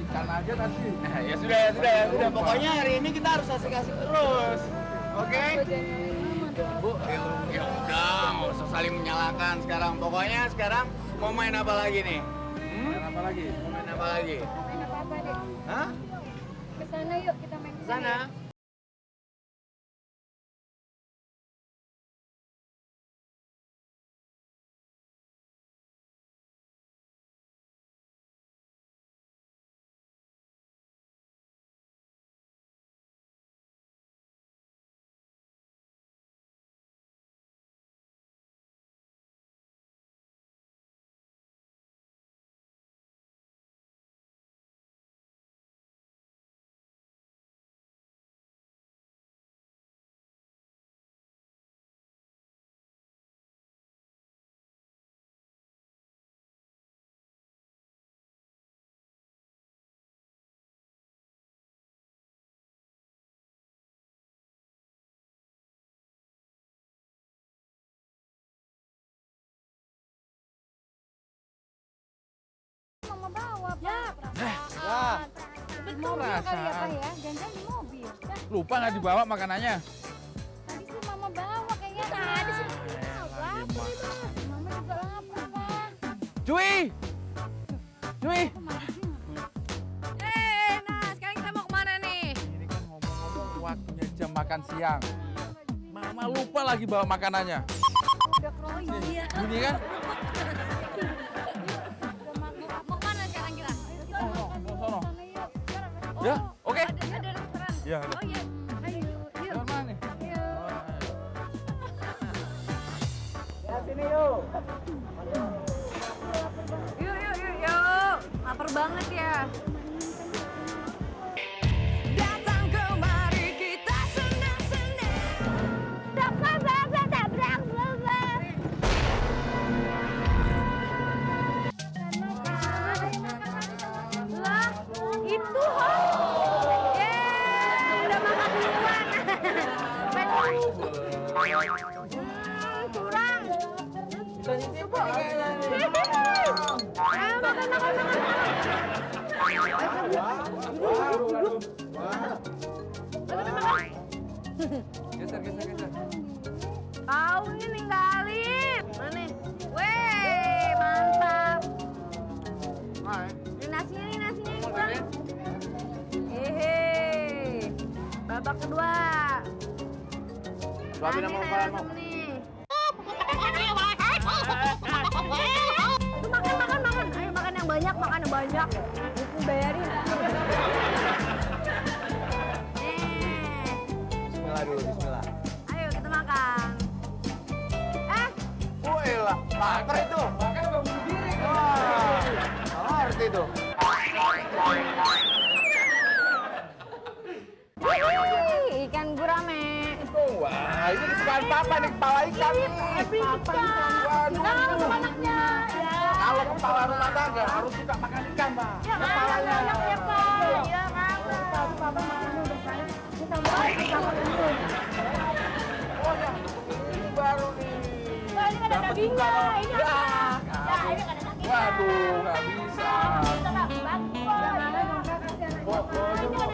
asik-asikan aja tadi. Ya sudah. Pokoknya hari ini kita harus asik-asik terus. Oke? Bu, ya udah, nggak usah saling menyalahkan sekarang. Pokoknya sekarang mau main apa lagi nih? Main apa lagi? Mau main apa lagi? Main apa-apa deh. Hah? Kesana yuk, kita main Sana. Mama bawa, Pak. Ya, Di mobil kali ya, Pak perasaan. ya? Jangan-jangan di mobil. Lupa nggak dibawa makanannya? Tadi sih Mama bawa kayaknya. Tadi sih Mama lapar itu. Mama juga lapar, Pak. Cuy! Cuy! Nah sekarang kita mau kemana nih? Ini kan ngomong-ngomong waktunya jam makan siang. Mama lupa lagi bawa makanannya. Udah keroyok. Iya. Bunyi kan? Udah makan. Mau kemana sekarang kita? Sono. Sana yuk. Ya, oke. Ada restoran. Ya, Oh iya. Ayo, yuk. Jalan mana nih? Yuk. Lapar banget ya. Datang kemari kita senang-senang. Lah, itu udah makan duluan. Curang. Makan. Geser. Tahu nih ninggalin. Mana? Weh, mantap. Ini nasinya nih kurang. Hehe. Babak kedua. Suapin sama kepala mau. nih. Itu makan. Ayo makan yang banyak, Itu bayarin. Bismillah dulu, bismillah. Ayo kita makan. Woi lah, lapar itu. Makan nggak bunuh diri kan? Wah, ngerti itu. Ikan gurame. Wah, ini kesukaan papa nih, kepala ikan nih. Waduh. Anaknya. Kalau kepala rumah tangga harus suka makan ikan, Pak. Kepalanya. Anaknya, Pak. Iya, kan. Papa makan dulu kan. Kita makan dulu. Oh ya, ini baru nih. Ini kan ada dagingnya. Ini Ya. ini kan ada dagingnya. Waduh, nggak bisa. Kita nggak bantu. Pokoknya.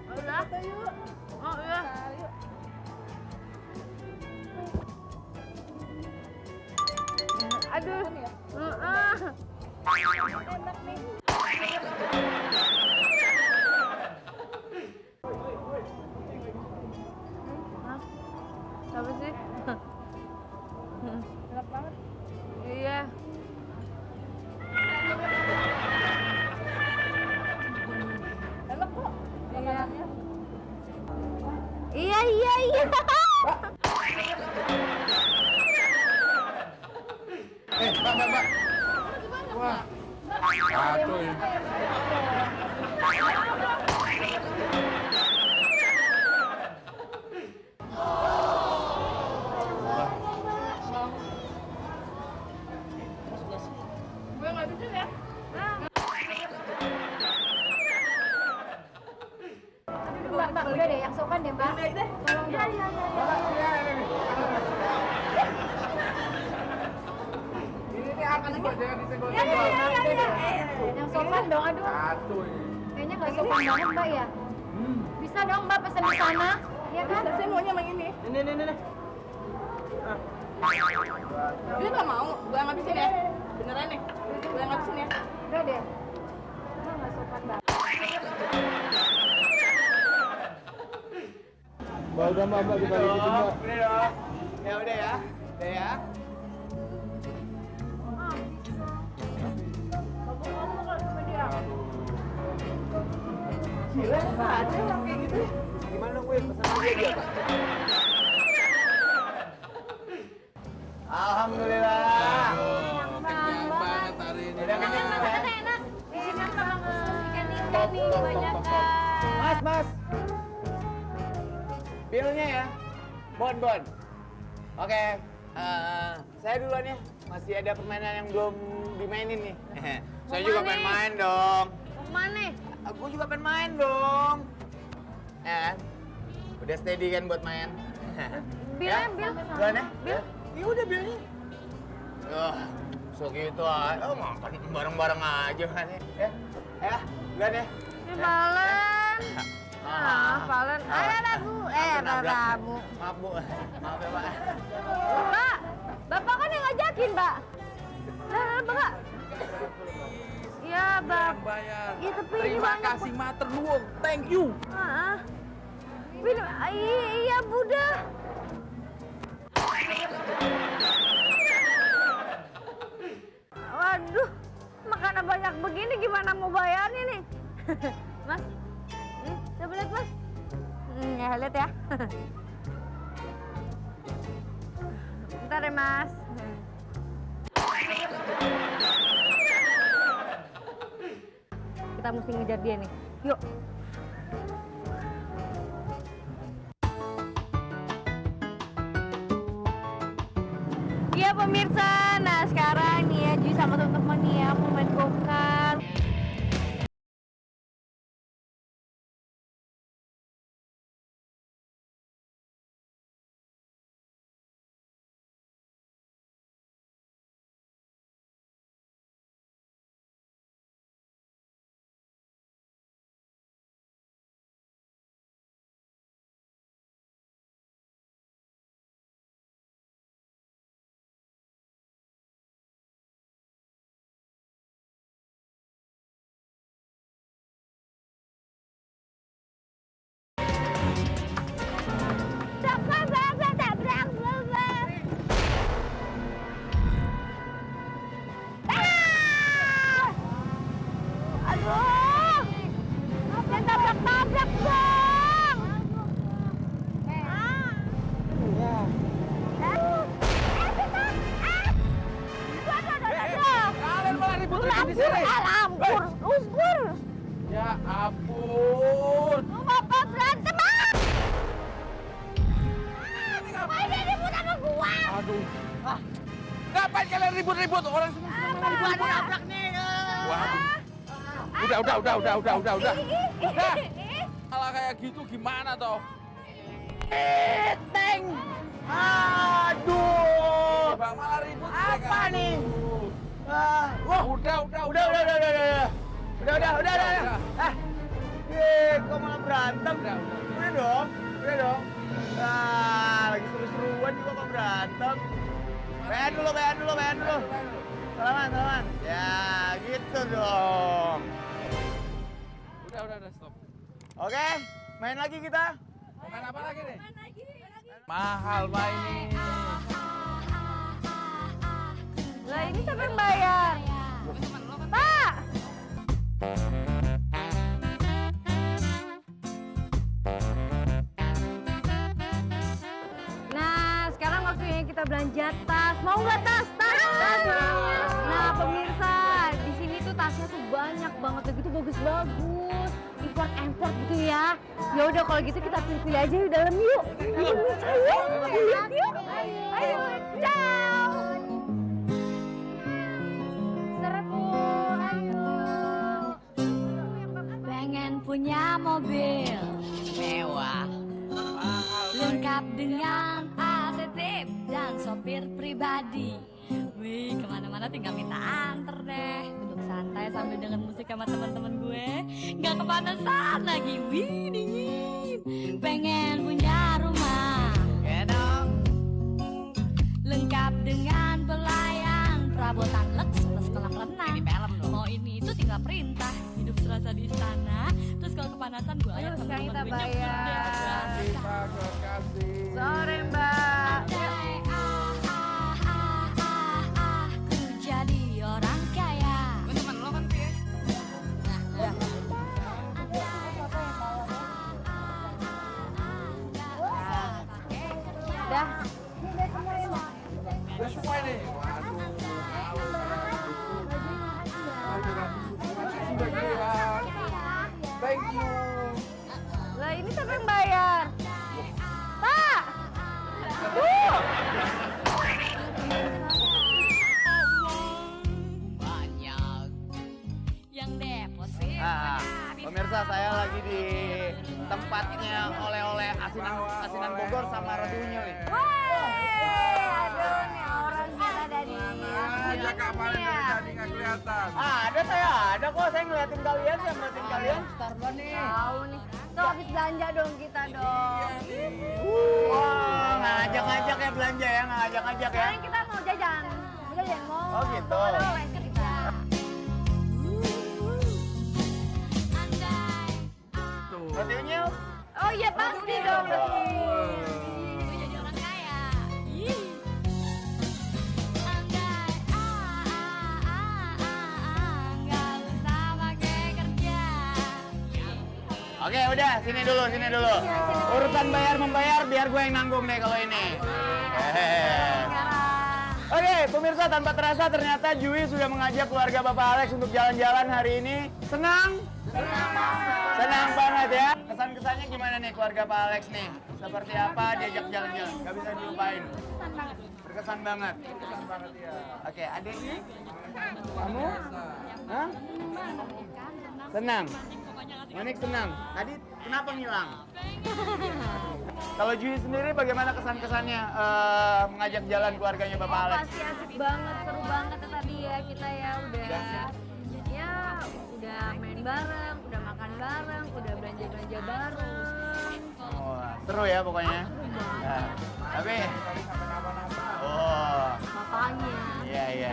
Udah. Oh, iya. Aduh. Enak nih. Siapa sih? Enak banget. Iya. Enak kok. Makanannya. Iya. Mbak. Wah. Kacau ini. Gue nggak bisa ya. Mbak, udah deh, yang sopan deh, Mbak. Tolong dong. Mbak, ini. jangan Ya, yang sopan dong, aduh. Satu ini. Kayaknya nggak sopan banget, Mbak ya. Bisa dong, Mbak pesen di sana. Iya kan? Saya maunya yang ini. Ini. Dia nggak mau. Gue yang habisin ya. Beneran nih. Gue yang habisin ya. Udah deh. Mbak nggak sopan banget. Mbak udah Mbak dibalikin Mbak. Udah dong. Ya udah ya. Udah ya. Gila, nggak ada yang kayak gitu. Gimana dong, Win? Pesan aja dia, Pak. Alhamdulillah. Kenyang banget hari ini. Udah kenyang, Mas. Makanannya enak. Di sini banget. Ikan nih, banyak kan. Mas. Bilnya ya. Bon. Oke. Saya duluan ya. Masih ada permainan yang belum dimainin nih. Saya juga pengen main dong. Kemana? Aku juga pengen main dong. Ya kan? Udah steady kan buat main? Bilnya, bil. Duluan ya? Bil? Ya udah bilnya. So gitu aja. Makan bareng-bareng aja kan ya. Ya, duluan ya. Valen. Valen. Rabu. Rabu. Maaf Bu. Maaf ya Pak. Mbak, Bapak kan yang ngajakin, Mbak. Bapak. Iya, Bang. Yang bayar. Iya, tapi ini Terima banyak, kasih mater nuwun. Thank you. Iya, Buddha. Waduh, makanan banyak begini gimana mau bayarnya nih? Mas, coba lihat Mas. Ya lihat ya. Bentar ya Mas. Kita mesti ngejar dia nih. Yuk. Iya pemirsa, nah sekarang nih ya Ji sama teman-teman nih ya mau main go-kart. Aduh, jangan tabrak-tabrak dong. Kalian malah ribut-ribut di sini. Lumpur. Ya ampun. Bapak berantem. Ngapain ribut sama gua? Aduh. Ngapain kalian ribut-ribut? Orang senang-senang ribut. Nabrak nih. Waduh. Udah. Kalau kayak gitu gimana toh? Teng. Aduh. Bang malah ribut. Apa nih? Wah, udah. Udah. Kok malah berantem? Udah dong. Lagi seru-seruan juga kok berantem. Bayan dulu. Salaman. Ya, gitu dong. Udah, stop. Oke, main lagi kita. Main apa lagi nih? Mahal Pak ini. Lah ini siapa yang bayar? Pak! Nah, sekarang waktunya kita belanja tas. Mau nggak tas? Nah, pemirsa, di sini tuh tasnya tuh banyak banget, begitu bagus-bagus. Import gitu ya. Ya udah kalau gitu kita pilih-pilih aja di dalam yuk. Lihat yuk. Ayo, ciao. Serbu, ayo. Pengen punya mobil mewah, lengkap dengan AC dan sopir pribadi. Wih, kemana-mana tinggal minta anter deh. Duduk santai sambil denger musik sama teman-teman gue. Gak kepanasan lagi, wih dingin. Pengen punya rumah, Ya dong. lengkap dengan pelayan, perabotan leks plus kolam renang. Ini film dong. Mau ini itu tinggal perintah. Hidup serasa di istana. Terus kalau kepanasan gue ajak Ayo, sekarang teman-teman kita gue nyebut deh. bayar. Terima kasih. Sore Mbak. Andai, ku jadi orang kaya. Gue temen lo kan, Pi. Dah. Udah semua ini. Waduh. Sudah keluar. Thank you. Lah ini siapa yang bayar? Pak. Banyak yang deposit. Pemirsa, saya lagi di tempatnya oleh-oleh asinan Bogor sama Redunya nih. Aduh nih orang kita dari Aja kapan dari tadi nggak kelihatan. Ada saya kok, saya ngeliatin kalian, saya ngeliatin kalian. Starban nih. Tahu nih. Tuh habis belanja dong kita dong. Wah, ngajak-ngajak ya belanja ya, ngajak-ngajak ya. Sekarang kita mau jajan. Mau jajan mau. Oh, gitu. Oleh-oleh kita. Andai, Redunya, Oh iya pasti dong. gue jadi orang kaya. Ih. Andai, nggak usah pakai kerja. oke udah, sini dulu. Urusan bayar membayar biar gue yang nanggung deh kalau ini. Oke, pemirsa, tanpa terasa ternyata Jui sudah mengajak keluarga Bapak Alex untuk jalan-jalan hari ini. Senang? Senang banget ya. Kesan-kesannya gimana nih keluarga Pak Alex nih? Seperti apa diajak jalan-jalan? Gak bisa dilupain. Berkesan banget. Oke, adiknya? Kamu? Hah? Senang? Monik senang. Tadi kenapa ngilang? Kalau Jui sendiri bagaimana kesan-kesannya mengajak jalan keluarganya Bapak Alex? Pasti asik banget, seru banget ya tadi ya kita ya udah main bareng, udah makan bareng, udah belanja bareng. Oh, seru ya pokoknya. Nah, tapi oh, Makanya. iya.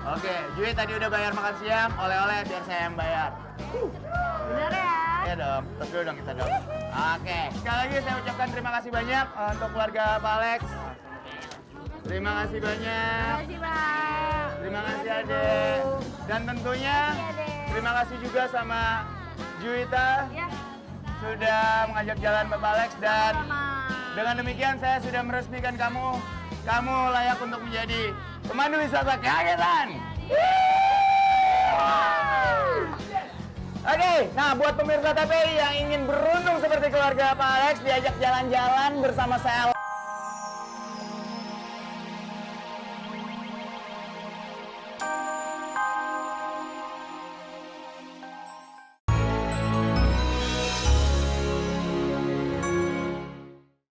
Oke, Jui tadi udah bayar makan siang, oleh-oleh biar saya yang bayar. Bener ya? Iya dong, terus dulu dong kita dong. Oke, sekali lagi saya ucapkan terima kasih banyak untuk keluarga Pak Alex. Terima kasih banyak. Terima kasih Pak. Terima kasih Ade. Dan tentunya terima kasih juga sama Juwita Ya, sudah mengajak jalan Bapak Alex dan sama. dengan demikian saya sudah meresmikan kamu layak untuk menjadi pemandu wisata kehagetan. Oke, nah buat pemirsa TPI yang ingin beruntung seperti keluarga Pak Alex diajak jalan-jalan bersama saya